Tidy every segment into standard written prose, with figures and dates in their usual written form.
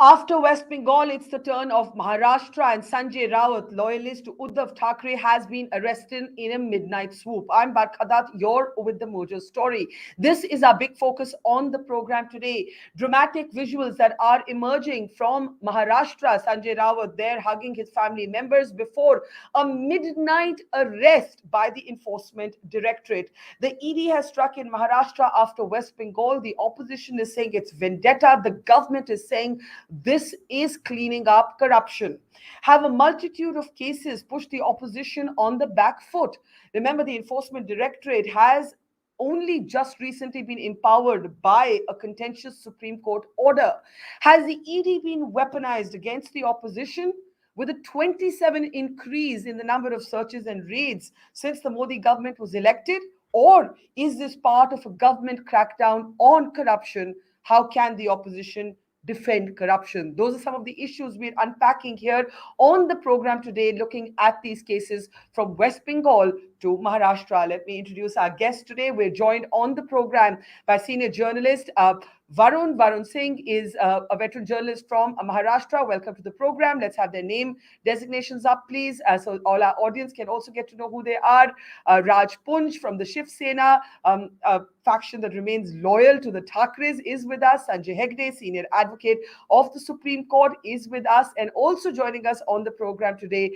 After West Bengal, it's the turn of Maharashtra, and Sanjay Raut, loyalist to Uddhav Thackeray, has been arrested in a midnight swoop. I'm Barkha Dutt, you're with the Mojo story. This is our big focus on the program today. Dramatic visuals that are emerging from Maharashtra. Sanjay Raut there hugging his family members before a midnight arrest by the Enforcement Directorate. The ED has struck in Maharashtra after West Bengal. The opposition is saying it's vendetta. The government is saying this is cleaning up corruption. Have a multitude of cases pushed the opposition on the back foot. Remember, the Enforcement Directorate has only just recently been empowered by a contentious Supreme Court order. Has the ED been weaponized against the opposition? With a 27 increase in the number of searches and raids since the Modi government was elected? Or is this part of a government crackdown on corruption? How can the opposition defend corruption? Those are some of the issues we're unpacking here on the program today, looking at these cases from West Bengal to Maharashtra. Let me introduce our guest today. We're joined on the program by senior journalist Varun. Varun Singh is a veteran journalist from Maharashtra. Welcome to the program. Let's have their name designations up, please, so all our audience can also get to know who they are. Raj Punj from the Shiv Sena, a faction that remains loyal to the Thackerays, is with us. Sanjay Hegde, senior advocate of the Supreme Court, is with us. And also joining us on the program today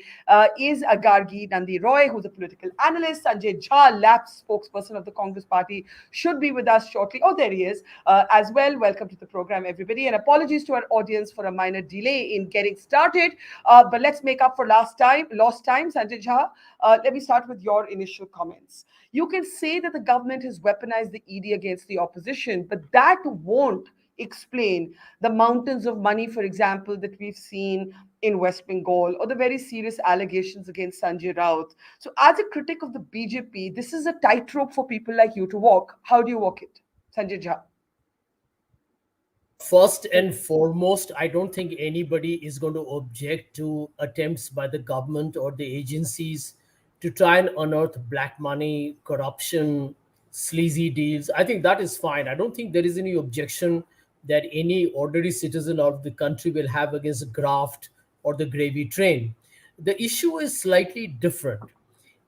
is Gargi Nandi, who's a political analyst. Sanjay Jha, lapsed spokesperson of the Congress party, should be with us shortly. Oh, there he is as well. Welcome to the program, everybody. And apologies to our audience for a minor delay in getting started. But let's make up for lost time. Sanjay Jha, let me start with your initial comments. You can say that the government has weaponized the ED against the opposition, but that won't explain the mountains of money, for example, that we've seen in West Bengal, or the very serious allegations against Sanjay Raut. So, as a critic of the BJP, this is a tightrope for people like you to walk. How do you walk it, Sanjay Jha? First and foremost, I don't think anybody is going to object to attempts by the government or the agencies to try and unearth black money, corruption, sleazy deals. I think that is fine. I don't think there is any objection that any ordinary citizen of the country will have against graft or the gravy train. The issue is slightly different.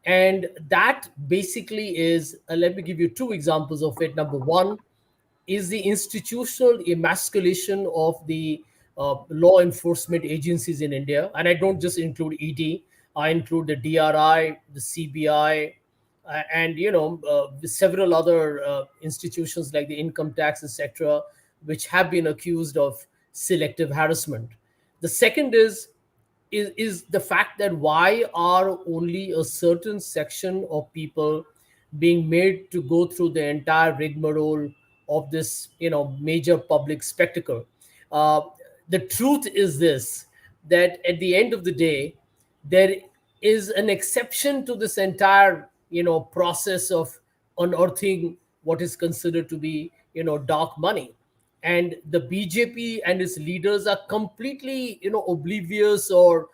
And that basically is, let me give you two examples of it. Number one, is the institutional emasculation of the law enforcement agencies in India. And I don't just include ED, I include the DRI, the CBI, and several other institutions like the income tax, etc., which have been accused of selective harassment. The second is the fact that why are only a certain section of people being made to go through the entire rigmarole of this major public spectacle. uh, the truth is this, that at the end of the day there is an exception to this entire process of unearthing what is considered to be dark money, and the BJP and its leaders are completely oblivious, or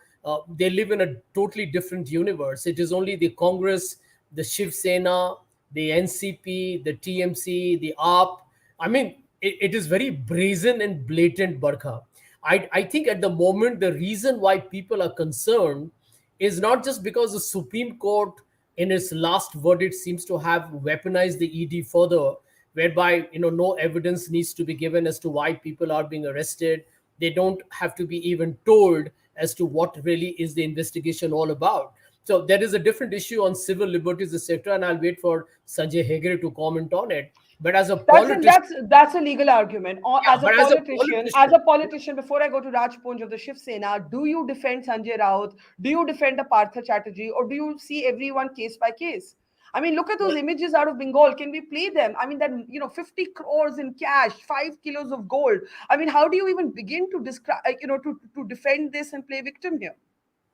they live in a totally different universe. It is only the Congress, the Shiv Sena, the NCP, the TMC, the AAP. I mean, it is very brazen and blatant, Barkha. I think at the moment the reason why people are concerned is not just because the Supreme Court in its last verdict seems to have weaponized the ED further, whereby no evidence needs to be given as to why people are being arrested. They don't have to be even told as to what really is the investigation all about. So there is a different issue on civil liberties, etc., and I'll wait for Sanjay Hegde to comment on it. But as a That's politician, that's a legal argument. Or yeah, but as a politician, before I go to Raj Punj of the Shiv Sena, do you defend Sanjay Raut? Do you defend the Partha Chatterjee, or do you see everyone case by case? I mean, look at those well, images out of Bengal. Can we play them? I mean, that 50 crores in cash, 5 kilos of gold. I mean, how do you even begin to describe, to defend this and play victim here?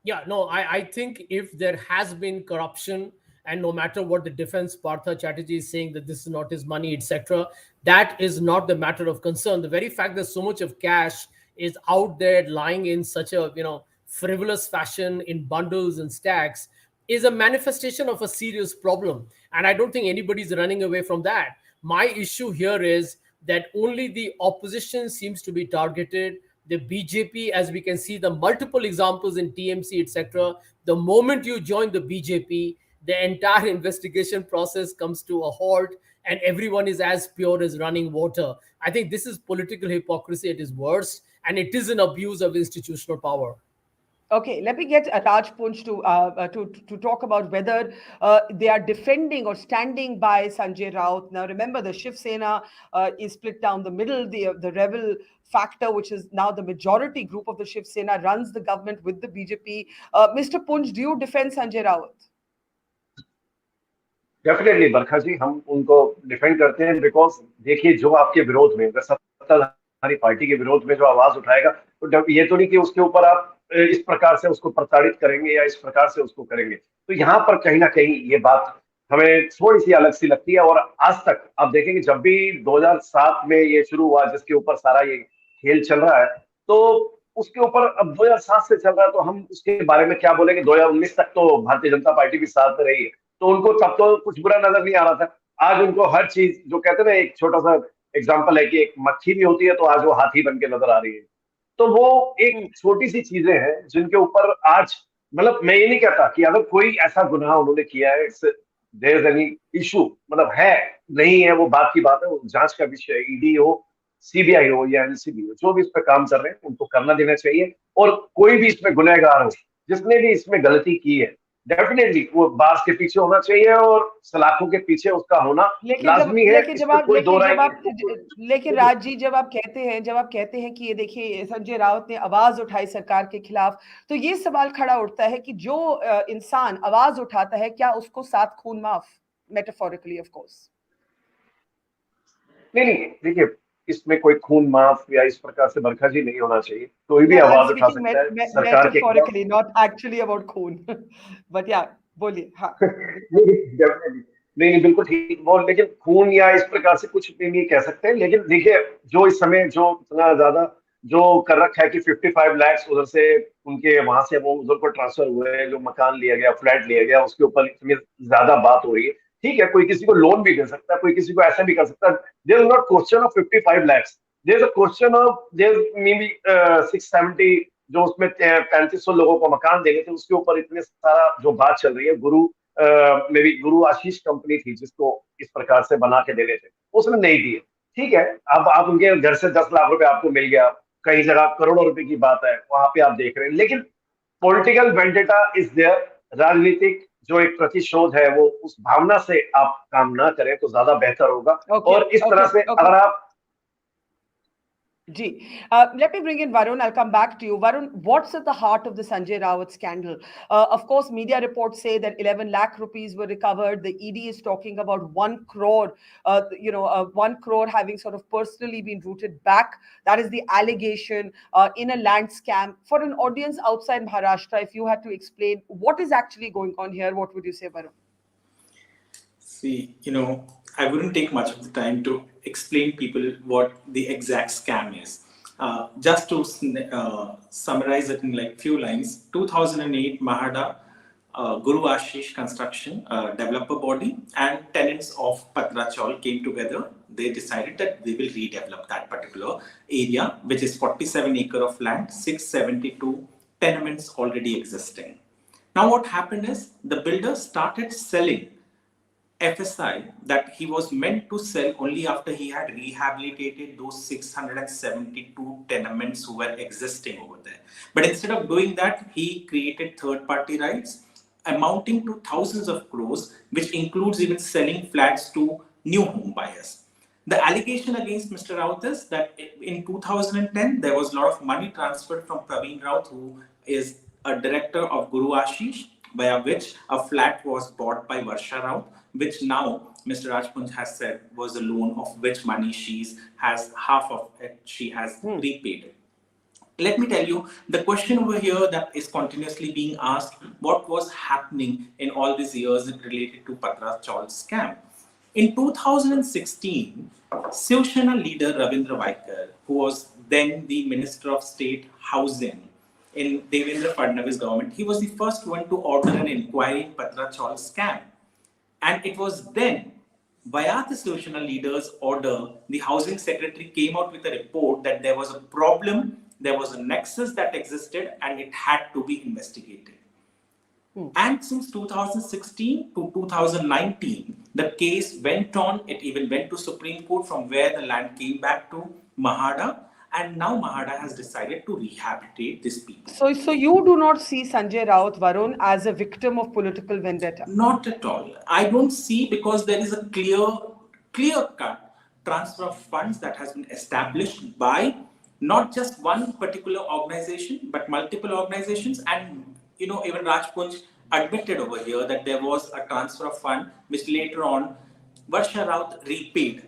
yeah, no, I think if there has been corruption, and no matter what the defense, Partha Chatterjee is saying that this is not his money, etc., that is not the matter of concern. The very fact that so much of cash is out there lying in such a frivolous fashion in bundles and stacks is a manifestation of a serious problem. And I don't think anybody's running away from that. My issue here is that only the opposition seems to be targeted. The BJP, as we can see the multiple examples in TMC, etc., the moment you join the BJP, the entire investigation process comes to a halt and everyone is as pure as running water. I think this is political hypocrisy at its worst, and it is an abuse of institutional power. Okay, let me get Raj Punj to talk about whether they are defending or standing by Sanjay Raut. Now, remember, the Shiv Sena is split down the middle. The rebel factor, which is now the majority group of the Shiv Sena, runs the government with the BJP. Mr. Punj, do you defend Sanjay Raut? Definitely Barkha ji, हम उनको defend करते हैं because देखिए, जो आपके विरोध में, अगर सत्ताधारी पार्टी के विरोध में जो आवाज उठाएगा, तो ये तो नहीं कि उसके ऊपर आप इस प्रकार से उसको प्रताड़ित करेंगे या इस प्रकार से उसको करेंगे। तो यहाँ पर कहीं ना कहीं ये बात हमें थोड़ी सी अलग सी लगती है। और आज तक आप देखेंगे, जब भी 2007 में ये शुरू हुआ, जिसके ऊपर सारा ये खेल चल रहा है, तो उसके ऊपर अब 2007 से चल रहा है, तो हम उसके बारे में क्या बोलेंगे। 2019 तक तो भारतीय जनता पार्टी भी साथ में रही है, तो उनको तब तो कुछ बुरा नजर नहीं आ रहा था। आज उनको हर चीज, जो कहते हैं ना, एक छोटा सा एग्जांपल है कि एक मक्खी भी होती है तो आज वो हाथी बन के नजर आ रही है। तो वो एक छोटी सी चीजें हैं जिनके ऊपर आज, मतलब मैं ये नहीं कहता कि अगर कोई ऐसा गुनाह उन्होंने किया है, it's there is any issue, मतलब है नहीं है, वो बात की बात है, वो जांच का विषय है। ईडी हो, सीबीआई हो या एनसीबी हो, जो भी इस पर काम कर रहे हैं उनको करना देना चाहिए। और कोई भी इसमें गुनहगार हो, जिसने भी इसमें गलती की है, डेफिनेटली वो बास के पीछे होना चाहिए और सलाखों के पीछे उसका होना लाजमी है। लेकिन राज जी, जब आप कहते हैं कि ये देखिए संजय राउत ने आवाज उठाई सरकार के खिलाफ, तो ये सवाल खड़ा उठता है कि जो इंसान आवाज उठाता है, क्या उसको 7 खून माफ, मेटाफोरिकली ऑफ कोर्स? नहीं, देखिए, इसमें कोई खून माफ या इस प्रकार से बरखा जी नहीं होना चाहिए। कोई भी आवाज उठा सकता है सरकार के खिलाफ, नॉट एक्चुअली अबाउट खून, बट या बोलिए। हाँ, नहीं, बिल्कुल ठीक बोल, लेकिन खून या इस प्रकार से कुछ भी नहीं कह सकते। लेकिन देखिए, जो इस समय जो इतना ज्यादा जो कर रखा है कि 55 लाख उधर से उनके वहां से वो उधर को ट्रांसफर हुए, जो मकान लिया गया, फ्लैट लिया गया, उसके ऊपर इतनी ज्यादा बात हो रही है। ठीक है, कोई किसी को लोन भी दे सकता है, कोई किसी को ऐसा भी कर सकता है। There is not question of 55 lakhs, there is a question of, there may be 670, जो उसमें 3500 लोगों को मकान देने थे, उसके ऊपर इतने सारा जो बात चल रही है। May be Guru Ashish company थी जिसको इस प्रकार से बना के देने थे, उसने नहीं दिए। ठीक है, अब आप उनके घर से 10 लाख रुपए आपको मिल गया, कई जगह करोड़ों रुपए की बात है, वहां पे आप देख रहे हैं। लेकिन पॉलिटिकल वेंडेटा इज देयर, राजनीतिक जो एक प्रतिशोध है, वो उस भावना से आप काम ना करें तो ज्यादा बेहतर होगा। और इस तरह से अगर आप Ji. Let me bring in Varun. I'll come back to you. Varun, what's at the heart of the Sanjay Raut scandal? Of course, media reports say that 11 lakh rupees were recovered. The ED is talking about 1 crore, 1 crore having sort of personally been routed back. That is the allegation in a land scam. For an audience outside Maharashtra, if you had to explain what is actually going on here, what would you say, Varun? See, I wouldn't take much of the time to explain people what the exact scam is. Just to summarize it in like few lines, 2008 Mahada, Guru Ashish Construction, developer body, and tenants of Partha Chatterjee came together. They decided that they will redevelop that particular area, which is 47 acre of land, 672 tenements already existing. Now what happened is the builder started selling FSI that he was meant to sell only after he had rehabilitated those 672 tenements who were existing over there. But instead of doing that, he created third-party rights amounting to thousands of crores, which includes even selling flats to new home buyers. The allegation against Mr. Raut is that in 2010, there was a lot of money transferred from Praveen Raut, who is a director of Guru Ashish, via which a flat was bought by Varsha Raut, which now Mr. Rajpunj has said was a loan of which money has half of it she has repaid. Let me tell you, the question over here that is continuously being asked, what was happening in all these years related to Partha Chatterjee scam? In 2016, Shiv Sena leader Ravindra Vaikar, who was then the Minister of State Housing in Devendra Fadnavis government, he was the first one to order an inquiry in Partha Chatterjee scam. And it was then, via the Shiv Sena leader's order, the housing secretary came out with a report that there was a problem there was a nexus that existed and it had to be investigated. And since 2016 to 2019, the case went on. It even went to Supreme Court, from where the land came back to Mahada. And now Mahada has decided to rehabilitate these people. So you do not see Sanjay Raut, Varun, as a victim of political vendetta? Not at all. I don't see, because there is a clear cut transfer of funds that has been established by not just one particular organization, but multiple organizations. And even Punj admitted over here that there was a transfer of fund which later on Varsha Raut repaid.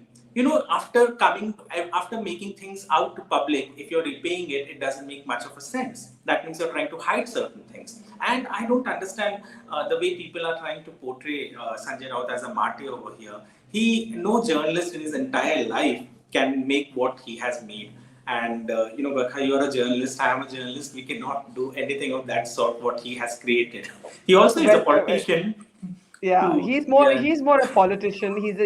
After making things out to public, if you're repaying it, it doesn't make much of a sense. That means you're trying to hide certain things. And I don't understand the way people are trying to portray Sanjay Raut as a martyr over here. No journalist in his entire life can make what he has made. And, Barkha, you're a journalist, I am a journalist. We cannot do anything of that sort, what he has created. He also is a politician. Yeah, he's more a politician. He's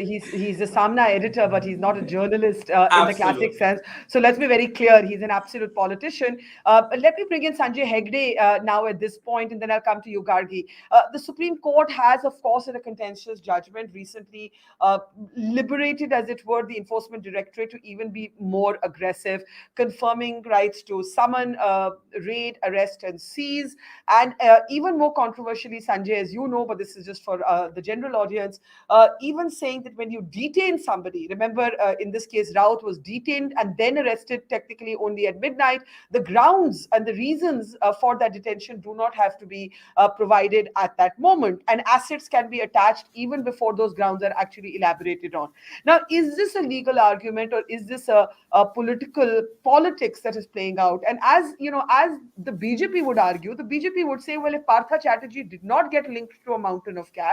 a Samna editor, but he's not a journalist in the classic sense. So let's be very clear, he's an absolute politician. But let me bring in Sanjay Hegde now at this point, and then I'll come to you, Gargi. The Supreme Court has, of course, in a contentious judgment recently liberated, as it were, the Enforcement Directorate to even be more aggressive, confirming rights to summon, raid, arrest, and seize. And even more controversially, Sanjay, as you know, but this is just for the general audience, even saying that when you detain somebody, remember in this case, Raut was detained and then arrested technically only at midnight, the grounds and the reasons for that detention do not have to be provided at that moment. And assets can be attached even before those grounds are actually elaborated on. Now, is this a legal argument, or is this a politics that is playing out? And as the BJP would argue, the BJP would say, well, if Partha Chatterjee did not get linked to a mountain of cash,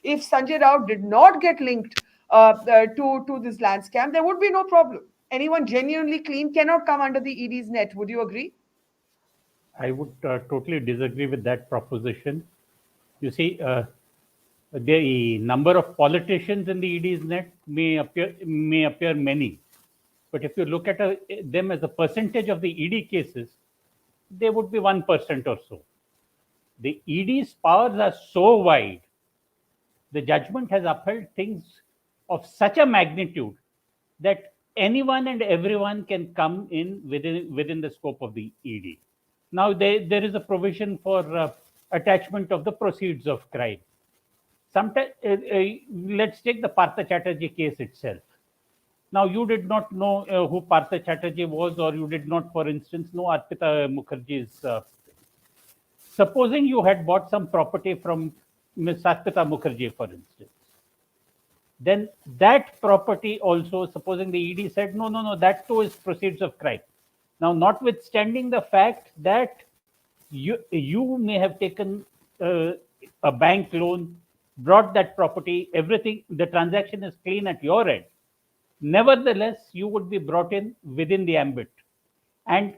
if Sanjay Raut did not get linked to this land scam, there would be no problem. Anyone genuinely clean cannot come under the ED's net. Would you agree? I would totally disagree with that proposition. You see, the number of politicians in the ED's net may appear many, but if you look at them as a percentage of the ED cases, they would be 1% or so. The ED's powers are so wide. The judgment has upheld things of such a magnitude that anyone and everyone can come in within the scope of the ED. Now, there is a provision for attachment of the proceeds of crime. Sometimes, let's take the Partha Chatterjee case itself. Now, you did not know who Partha Chatterjee was, or you did not, for instance, know Arpita Mukherjee's. Supposing you had bought some property from Ms. Arpita Mukherjee, for instance, then that property also, supposing the ED said, no, that too is proceeds of crime. Now, notwithstanding the fact that you may have taken a bank loan, brought that property, everything, the transaction is clean at your end. Nevertheless, you would be brought in within the ambit. And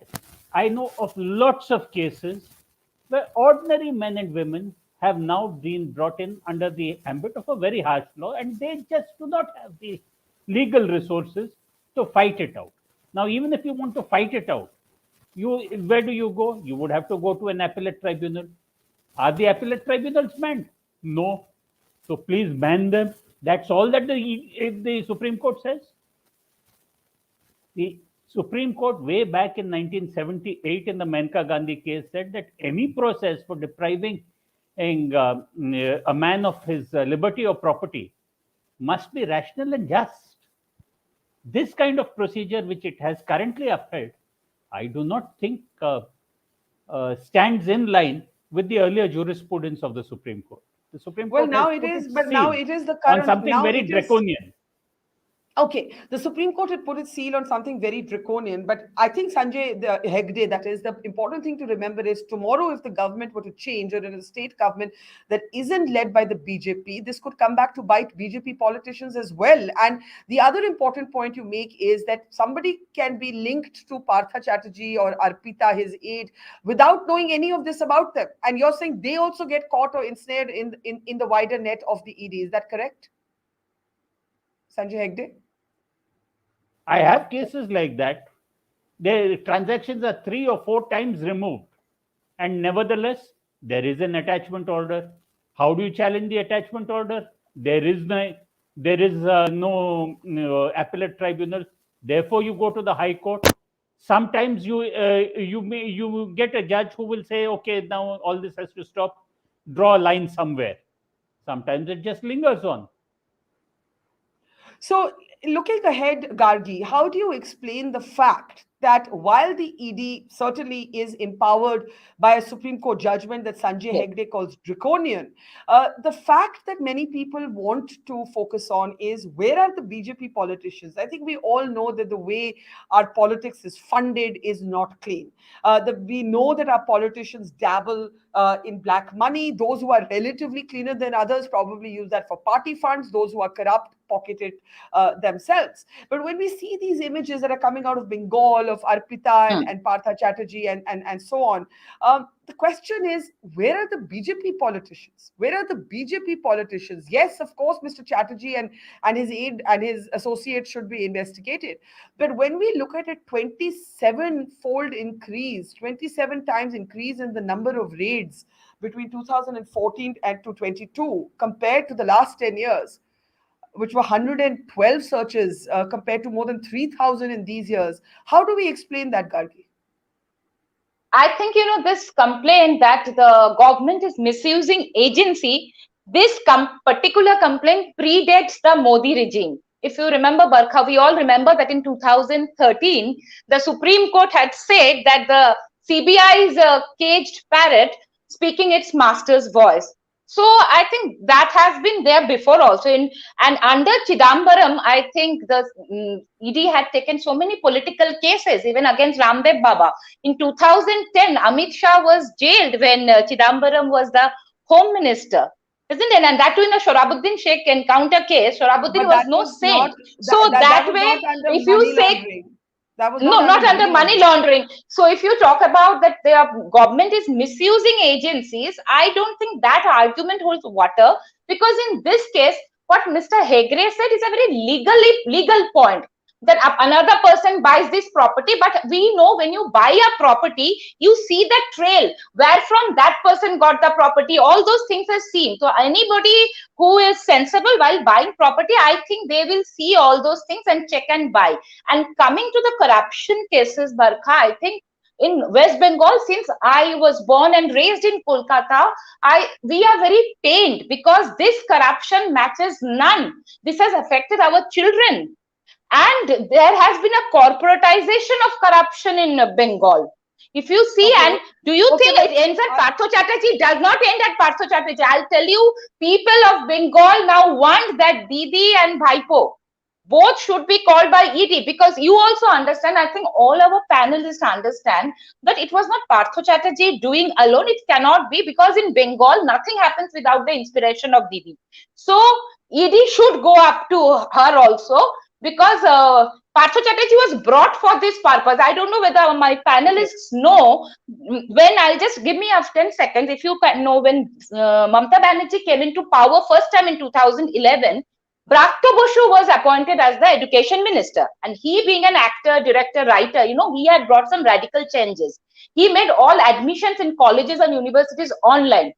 I know of lots of cases where ordinary men and women have now been brought in under the ambit of a very harsh law, and they just do not have the legal resources to fight it out. Now, even if you want to fight it out, where do you go? You would have to go to an appellate tribunal. Are the appellate tribunals manned? No. So please ban them. That's all that the Supreme Court says. The Supreme Court, way back in 1978 in the Maneka Gandhi case, said that any process for depriving a man of his liberty or property must be rational and just. This kind of procedure, which it has currently upheld, I do not think stands in line with the earlier jurisprudence of the Supreme Court. The Supreme Court now it is the current, on something very draconian. Okay, the Supreme Court had put its seal on something very draconian, but I think Sanjay Hegde, that is the important thing to remember is tomorrow if the government were to change, or in a state government that isn't led by the BJP, this could come back to bite BJP politicians as well. And the other important point you make is that somebody can be linked to Partha Chatterjee or Arpita, his aide, without knowing any of this about them. And you're saying they also get caught or ensnared in the wider net of the ED. Is that correct? Sanjay Hegde? I have cases like that. The transactions are 3 or 4 times removed, and nevertheless there is an attachment order. How do you challenge the attachment order? There is no appellate tribunal. Therefore, you go to the High Court. Sometimes you get a judge who will say, okay, now all this has to stop. Draw a line somewhere. Sometimes it just lingers on. So, looking ahead, Gargi, how do you explain the fact that while the ED certainly is empowered by a Supreme Court judgment that Sanjay Yes. Hegde calls draconian, the fact that many people want to focus on is where are the BJP politicians? I think we all know that the way our politics is funded is not clean. We know that our politicians dabble in black money. Those who are relatively cleaner than others probably use that for party funds. Those who are corrupt pocket it themselves. But when we see these images that are coming out of Bengal, of Arpita and Partha Chatterjee and so on, the question is, where are the BJP politicians? Where are the BJP politicians? Yes, of course, Mr. Chatterjee and his aide and his associates should be investigated. But when we look at a 27-fold increase, 27 times increase in the number of raids between 2014 and to 22 compared to the last 10 years, which were 112 searches compared to more than 3,000 in these years. How do we explain that, Gargi? I think, this complaint that the government is misusing agency, this particular complaint predates the Modi regime. If you remember, Barkha, we all remember that in 2013, the Supreme Court had said that the CBI is a caged parrot speaking its master's voice. So I think that has been there before also. And under Chidambaram, I think the ED had taken so many political cases, even against Ramdev Baba. In 2010, Amit Shah was jailed when Chidambaram was the Home Minister. Isn't it? And that too in a Shorabuddin Sheikh encounter case. Shorabuddin was no saint. So that way, if you say... That was not under money laundering. So if you talk about that the government is misusing agencies, I don't think that argument holds water, because in this case, what Mr. Hegde said is a very legal point, that another person buys this property, but we know when you buy a property, you see the trail where from that person got the property. All those things are seen. So anybody who is sensible while buying property, I think they will see all those things and check and buy. And coming to the corruption cases, Barkha, I think in West Bengal, since I was born and raised in Kolkata, we are very pained because this corruption matches none. This has affected our children. And there has been a corporatization of corruption in Bengal. If you see, and do you think it ends at Partha Chatterjee? Does not end at Partha Chatterjee. I'll tell you, people of Bengal now want that Didi and Bhaipo both should be called by ED, because you also understand, I think all our panelists understand that it was not Partha Chatterjee doing alone. It cannot be, because in Bengal, nothing happens without the inspiration of Didi. So ED should go up to her also, because Partha Chatterjee was brought for this purpose. I don't know whether my panelists know, when I'll just give me 10 seconds. If you can know, when Mamata Banerjee came into power first time in 2011, Brakto Boshu was appointed as the education minister. And he, being an actor, director, writer, he had brought some radical changes. He made all admissions in colleges and universities online.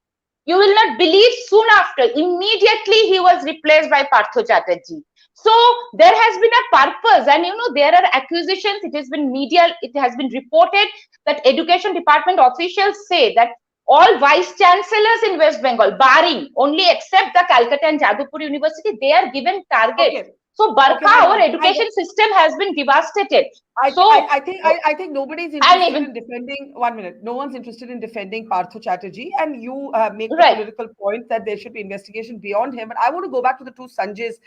You will not believe, soon after, immediately he was replaced by Partha Chatterjee. So there has been a purpose, and there are accusations. It has been it has been reported that education department officials say that all vice chancellors in West Bengal, barring only except the Calcutta and Jadavpur University, they are given targets. So Barkha, our education system has been devastated. I think nobody's interested in defending. 1 minute. No one's interested in defending Partha Chatterjee, and you make the political point that there should be investigation beyond him. But I want to go back to the two Sanjays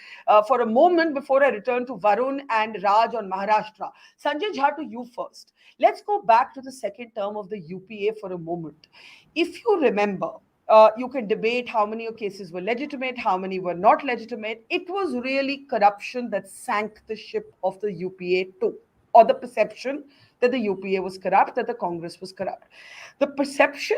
for a moment before I return to Varun and Raj on Maharashtra. Sanjay Jha, to you first. Let's go back to the second term of the UPA for a moment. If you remember, you can debate how many cases were legitimate, how many were not legitimate. It was really corruption that sank the ship of the UPA too, or the perception that the UPA was corrupt, that the Congress was corrupt. The perception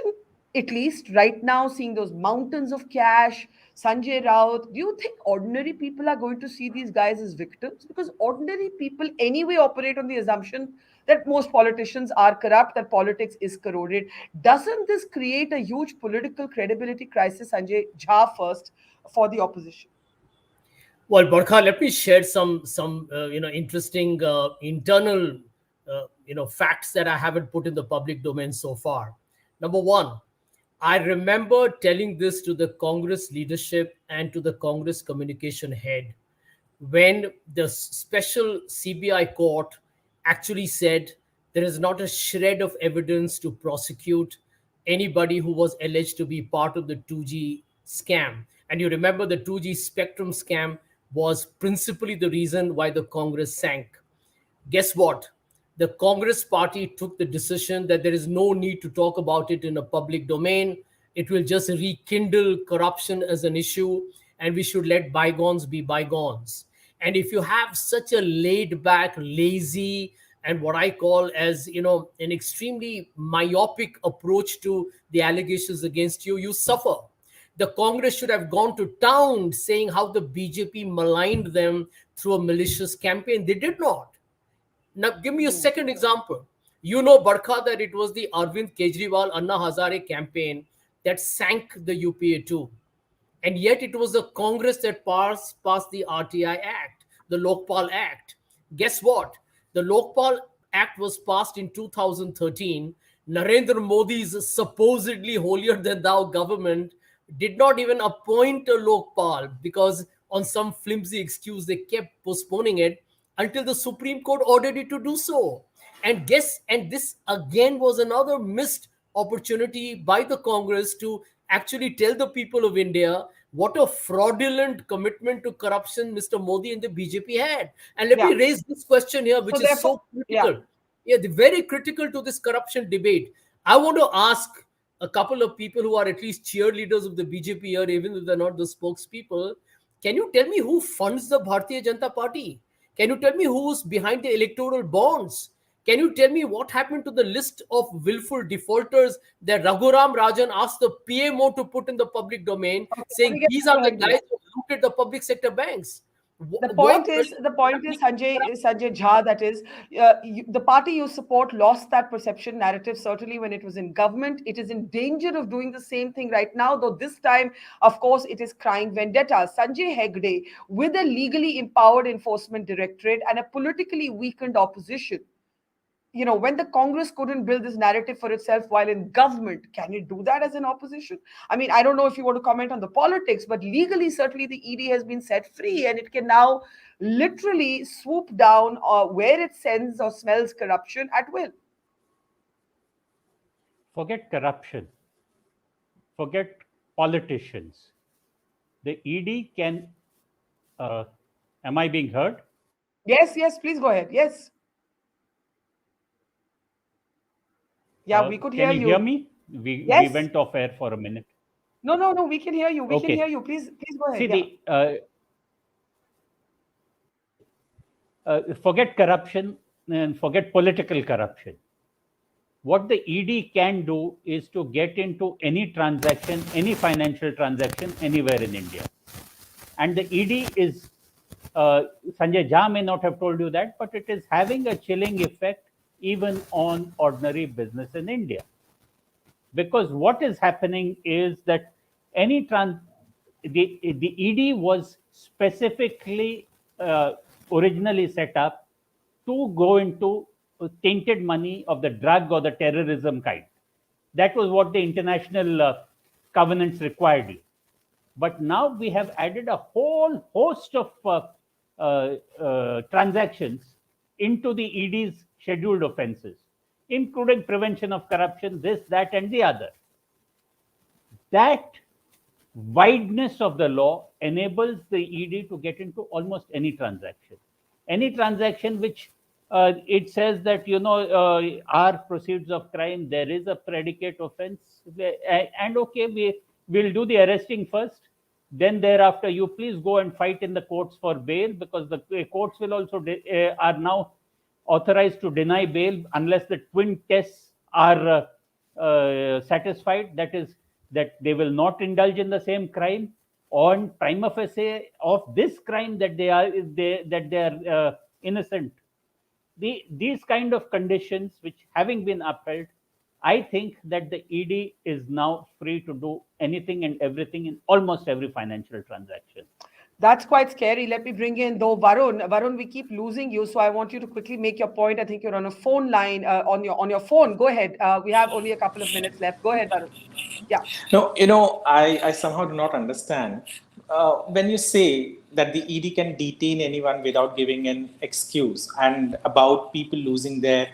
At least right now, seeing those mountains of cash, Sanjay Raut, do you think ordinary people are going to see these guys as victims? Because ordinary people anyway operate on the assumption that most politicians are corrupt, that politics is corroded. Doesn't this create a huge political credibility crisis, Sanjay Jha, first, for the opposition? Well, Barkha, let me share some interesting internal facts that I haven't put in the public domain so far. Number one, I remember telling this to the Congress leadership and to the Congress communication head when the special CBI court actually said there is not a shred of evidence to prosecute anybody who was alleged to be part of the 2G scam. And you remember the 2G spectrum scam was principally the reason why the Congress sank. Guess what? The Congress party took the decision that there is no need to talk about it in a public domain. It will just rekindle corruption as an issue, and we should let bygones be bygones. And if you have such a laid back, lazy, and what I call as an extremely myopic approach to the allegations against you, you suffer. The Congress should have gone to town saying how the BJP maligned them through a malicious campaign. They did not. Now, give me a second example. You know, Barkha, that it was the Arvind Kejriwal Anna Hazare campaign that sank the UPA too. And yet it was the Congress that passed the RTI Act, the Lokpal Act. Guess what? The Lokpal Act was passed in 2013. Narendra Modi's supposedly holier than thou government did not even appoint a Lokpal because on some flimsy excuse they kept postponing it until the Supreme Court ordered it to do so. And this again was another missed opportunity by the Congress to actually tell the people of India what a fraudulent commitment to corruption Mr. Modi and the BJP had. And let me raise this question here, which is so critical. Yeah, very critical to this corruption debate. I want to ask a couple of people who are at least cheerleaders of the BJP here, even if they're not the spokespeople. Can you tell me who funds the Bharatiya Janata Party? Can you tell me who's behind the electoral bonds? Can you tell me what happened to the list of willful defaulters that Raghuram Rajan asked the PMO to put in the public domain, saying these are the guys who looted the public sector banks? The point is, Sanjay Jha, that is, the party you support lost that perception narrative, certainly when it was in government. It is in danger of doing the same thing right now, though this time, of course, it is crying vendetta. Sanjay Hegde, with a legally empowered Enforcement Directorate and a politically weakened opposition, when the Congress couldn't build this narrative for itself while in government, can it do that as an opposition? I mean, I don't know if you want to comment on the politics, but legally, certainly the ED has been set free and it can now literally swoop down where it sends or smells corruption at will. Forget corruption. Forget politicians. The ED can... am I being heard? Yes, please go ahead. Yes. Yeah, we could hear you. Can you hear me? We went off air for a minute. No, we can hear you. We can hear you. Please go ahead. See, forget corruption and forget political corruption. What the ED can do is to get into any transaction, any financial transaction anywhere in India. And the ED is, Sanjay Jha may not have told you that, but it is having a chilling effect even on ordinary business in India. Because what is happening is that the ED was specifically originally set up to go into tainted money of the drug or the terrorism kind. That was what the international covenants required you. But now we have added a whole host of transactions into the ED's scheduled offenses, including prevention of corruption, this, that, and the other. That wideness of the law enables the ED to get into almost any transaction. Any transaction which it says that, are proceeds of crime, there is a predicate offense, and okay, we'll do the arresting first. Then thereafter, you please go and fight in the courts for bail, because the courts will also are now authorized to deny bail unless the twin tests are satisfied, that is, that they will not indulge in the same crime, on prima facie of this crime that they are innocent. These kind of conditions, which having been upheld, I think that the ED is now free to do anything and everything in almost every financial transaction. That's quite scary. Let me bring in, though, Varun. Varun, we keep losing you, so I want you to quickly make your point. I think you're on a phone line, on your phone. Go ahead. We have only a couple of minutes left. Go ahead, Varun. Yeah. No, I somehow do not understand. When you say that the ED can detain anyone without giving an excuse, and about people losing their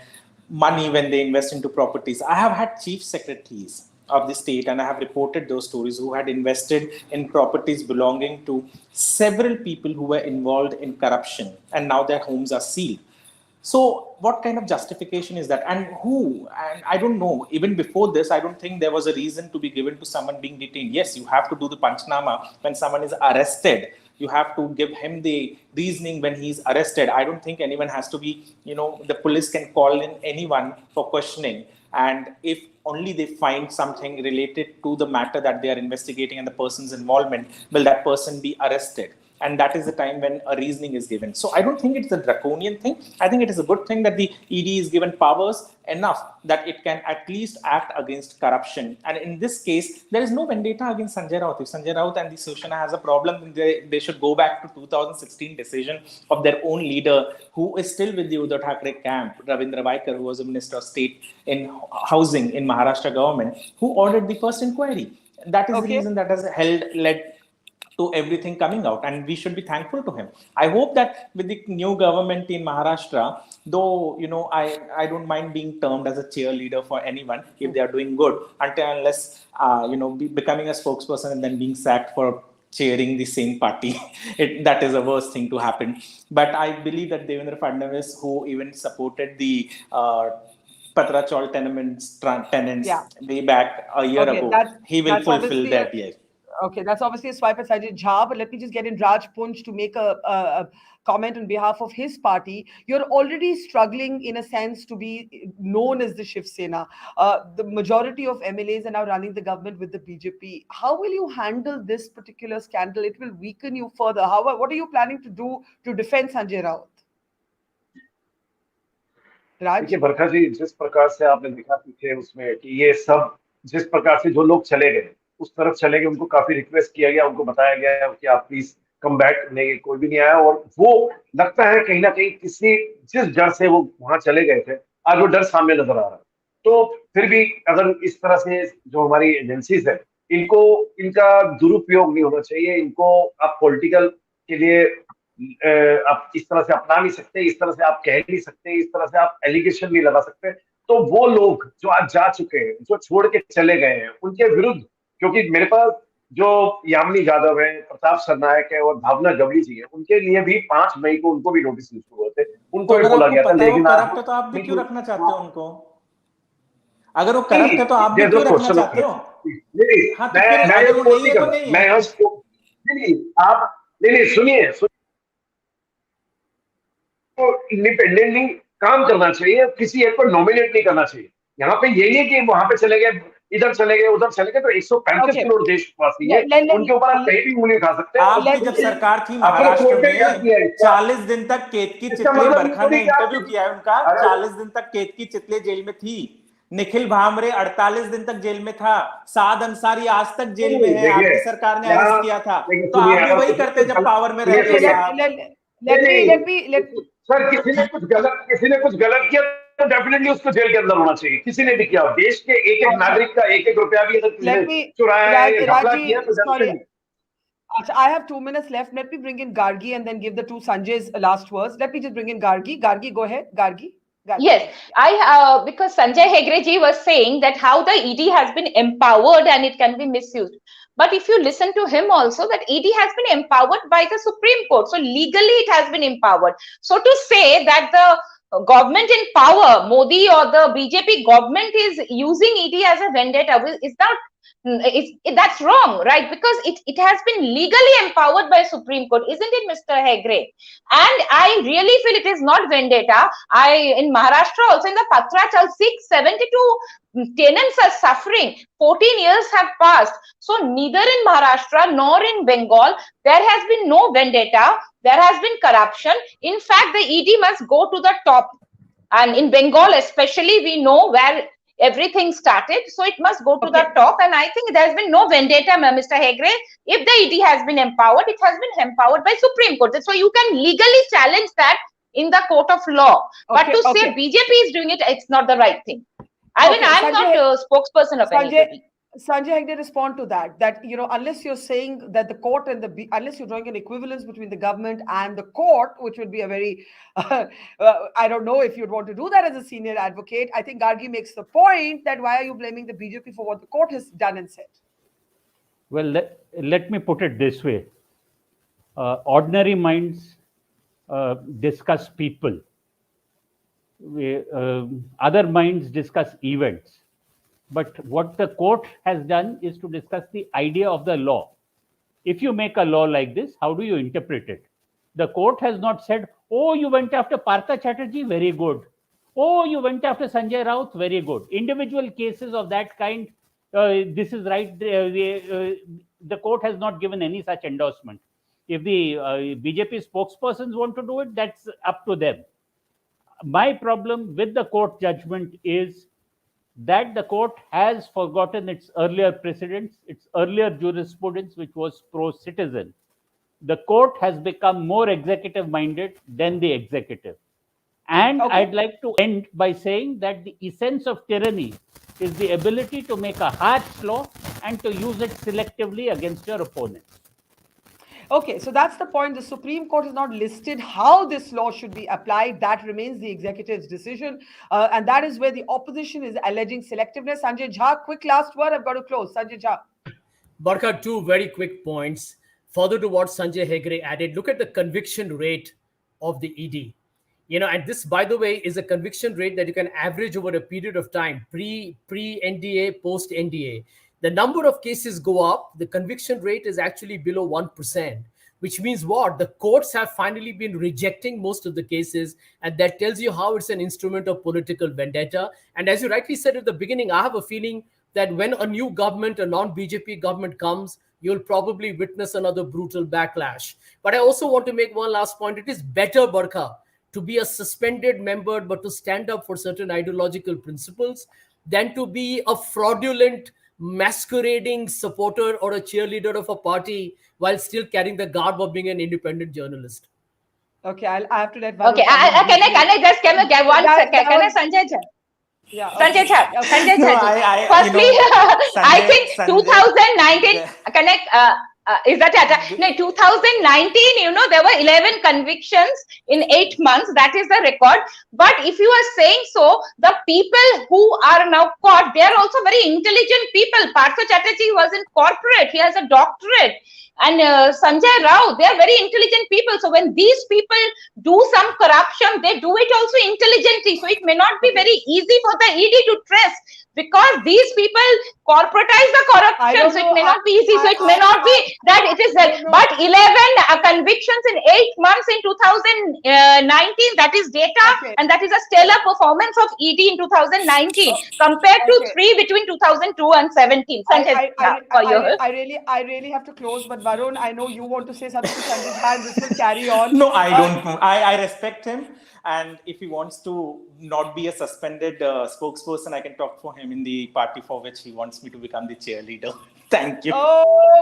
money when they invest into properties, I have had chief secretaries of the state, and I have reported those stories, who had invested in properties belonging to several people who were involved in corruption, and now their homes are sealed. So what kind of justification is that? And who? And I don't know. Even before this, I don't think there was a reason to be given to someone being detained. Yes, you have to do the Panchnama when someone is arrested. You have to give him the reasoning when he's arrested. I don't think anyone has to be, the police can call in anyone for questioning. And if only they find something related to the matter that they are investigating and the person's involvement, will that person be arrested? And that is the time when a reasoning is given. So I don't think it's a draconian thing. I think it is a good thing that the ED is given powers enough that it can at least act against corruption. And in this case, there is no vendetta against Sanjay Raut. If Sanjay Raut and the Sena has a problem, they should go back to 2016 decision of their own leader, who is still with the Uddhav Thackeray camp, Ravindra Vaikar, who was a Minister of State in Housing in Maharashtra government, who ordered the first inquiry. That is the reason that has led to everything coming out, and we should be thankful to him. I hope that with the new government in Maharashtra, though, I don't mind being termed as a cheerleader for anyone if they are doing good, unless becoming a spokesperson and then being sacked for cheering the same party. That is the worst thing to happen. But I believe that Devendra Fadnavis, who even supported the Patra tenants way back a year ago, he will fulfill that. Yes. Okay, that's obviously a swipe at Sajid Jha, but let me just get in Raj Punj to make a comment on behalf of his party. You're already struggling, in a sense, to be known as the Shiv Sena. The majority of MLAs are now running the government with the BJP. How will you handle this particular scandal? It will weaken you further. What are you planning to do to defend Sanjay Raut? Raj? देखिए बरखा जी, जिस प्रकार से आपने देखा पीछे उसमें कि ये सब जिस प्रकार से जो लोग चले गए उस तरफ चले गए, उनको काफी रिक्वेस्ट किया गया, उनको बताया गया कि आप प्लीज कम बैक, नहीं कोई भी नहीं आया। और वो लगता है कहीं ना कहीं जिस डर से वो वहां चले गए थे, आज वो डर सामने नजर आ रहा है। तो फिर भी अगर इस तरह से जो हमारी एजेंसीज है, इनका दुरुपयोग नहीं होना चाहिए। इनको आप पॉलिटिकल के लिए आप इस तरह से अपना नहीं सकते, इस तरह से आप कह नहीं सकते, इस तरह से आप एलिगेशन नहीं लगा सकते। तो वो लोग जो आज जा चुके हैं, जो छोड़ के चले गए हैं, उनके विरुद्ध, क्योंकि मेरे पास जो यामिनी यादव है, प्रताप सरनायक है और भावना गवली जी है, उनके लिए भी 5 मई को उनको भी नोटिस इशू हुए थे, उनको भी बोला गया था। लेकिन तो आप भी क्यों रखना चाहते हो उनको? अगर वो करप्ट है तो आप भी क्यों रखना चाहते हो? नहीं, सुनिए, इंडिपेंडेंटली काम करना चाहिए, किसी एक को नॉमिनेट नहीं करना चाहिए। यहाँ पे ये नहीं कि वहां पे चले गए, इधर चले गए, उधर चले गए। तो 135 करोड़ देशवासी है, उनके ऊपर आप कहीं भी उंगली उठा सकते हैं। आपकी जब सरकार थी महाराष्ट्र में, 40 दिन तक केतकी चितले, बरखा ने इंटरव्यू किया है उनका, 40 दिन तक केतकी चितले जेल में थी। निखिल भामरे 48 दिन तक जेल में था। साद अंसारी आज तक जेल में है, आपकी सरकार ने अरेस्ट किया था। तो आप भी वही करते जब पावर में रहते थे। सर, किसी ने कुछ गलत किया तो डेफिनेटली उसको जेल के अंदर होना चाहिए। किसी ने भी किया, देश के एक नागरिक का 1 रुपया भी अगर किसी ने चुराया है, घपला किया तो I have 2 minutes left. Let me bring in Gargi and then give the two Sanjay's last words. Let me just bring in Gargi. Gargi, go ahead. Gargi. Yes, because Sanjay Hegde ji was saying that how the ED has been empowered and it can be misused. But if you listen to him also, that ED has been empowered by the Supreme Court. So legally it has been empowered. So to say that the government in power, Modi or the BJP government is using ED as a vendetta is not That's wrong, right? Because it has been legally empowered by Supreme Court, isn't it, Mr. Hegde? And I really feel it is not vendetta. In Maharashtra also, in the Partha Chatterjee, 72 tenants are suffering. 14 years have passed. So neither in Maharashtra nor in Bengal, there has been no vendetta. There has been corruption. In fact, the ED must go to the top. And in Bengal especially, we know where everything started, so it must go to the top. And I think there has been no vendetta, Mr. Hegde. If the ED has been empowered, it has been empowered by Supreme Court. So you can legally challenge that in the court of law. But to say BJP is doing it, it's not the right thing. I mean, I'm not a spokesperson of anybody. Sanjay Hegde, respond to that. That, you know, unless you're saying that the court and unless you're drawing an equivalence between the government and the court, which would be a very, I don't know if you'd want to do that as a senior advocate. I think Gargi makes the point that why are you blaming the BJP for what the court has done and said? Well, let me put it this way. Ordinary minds discuss people. Other minds discuss events. But what the court has done is to discuss the idea of the law. If you make a law like this, how do you interpret it? The court has not said, oh, you went after Partha Chatterjee, very good. Oh, you went after Sanjay Raut, very good. Individual cases of that kind, this is right. The court has not given any such endorsement. If the BJP spokespersons want to do it, that's up to them. My problem with the court judgment is that the court has forgotten its earlier precedents, its earlier jurisprudence, which was pro-citizen. The court has become more executive-minded than the executive. And I'd like to end by saying that the essence of tyranny is the ability to make a harsh law and to use it selectively against your opponents. Okay, so that's the point. The Supreme Court has not listed how this law should be applied. That remains the executive's decision. And that is where the opposition is alleging selectiveness. Sanjay Jha, quick last word. I've got to close. Sanjay Jha. Barkha, two very quick points. Further to what Sanjay Hegde added, look at the conviction rate of the ED. You know, and this, by the way, is a conviction rate that you can average over a period of time, pre-NDA, post-NDA. The number of cases go up. The conviction rate is actually below 1%, which means what? The courts have finally been rejecting most of the cases. And that tells you how it's an instrument of political vendetta. And as you rightly said at the beginning, I have a feeling that when a new government, a non-BJP government comes, you'll probably witness another brutal backlash. But I also want to make one last point. It is better, Barkha, to be a suspended member, but to stand up for certain ideological principles than to be a fraudulent masquerading supporter or a cheerleader of a party while still carrying the garb of being an independent journalist. Okay, I have to let Varun. Okay, can I just get one second? Can I, Sanjay Jha? Yeah. Sanjay Jha. Sanjay No, Jha. Firstly, I think 2019. Is that no, 2019, there were 11 convictions in 8 months. That is the record. But if you are saying so, the people who are now caught, they are also very intelligent people. Partha Chatterjee was in corporate. He has a doctorate. And Sanjay Raut, they are very intelligent people. So when these people do some corruption, they do it also intelligently. So it may not be very easy for the ED to trace, because these people corporatize the corruption, so it may not be easy. So it may not be that it is that. But 11 convictions in 8 months in 2019, that is data, and that is a stellar performance of ED in 2019 compared to 3 between 2002 and 17. Sanjay, I really have to close, but Varun, I know you want to say something to Sanjay Jha, and this will carry on. No, I don't know. I respect him. And if he wants to not be a suspended spokesperson, I can talk for him in the party for which he wants me to become the cheerleader. Thank you.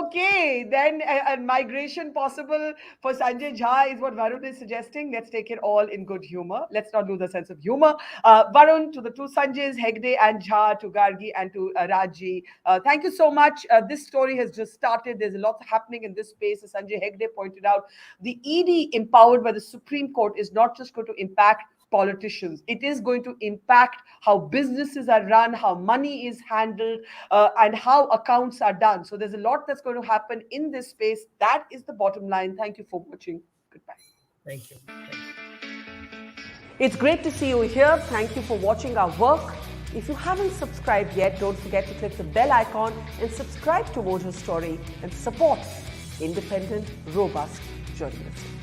Okay, then a migration possible for Sanjay Jha is what Varun is suggesting. Let's take it all in good humor. Let's not lose a sense of humor. Varun, to the two Sanjays, Hegde and Jha, to Gargi and to Raji. Thank you so much. This story has just started. There's a lot happening in this space. As Sanjay Hegde pointed out, the ED empowered by the Supreme Court is not just going to impact politicians. It is going to impact how businesses are run, how money is handled, and how accounts are done. So there's a lot that's going to happen in this space. That is the bottom line. Thank you for watching. Goodbye. Thank you. It's great to see you here. Thank you for watching our work. If you haven't subscribed yet, don't forget to click the bell icon and subscribe to Mojo Story and support independent, robust journalism.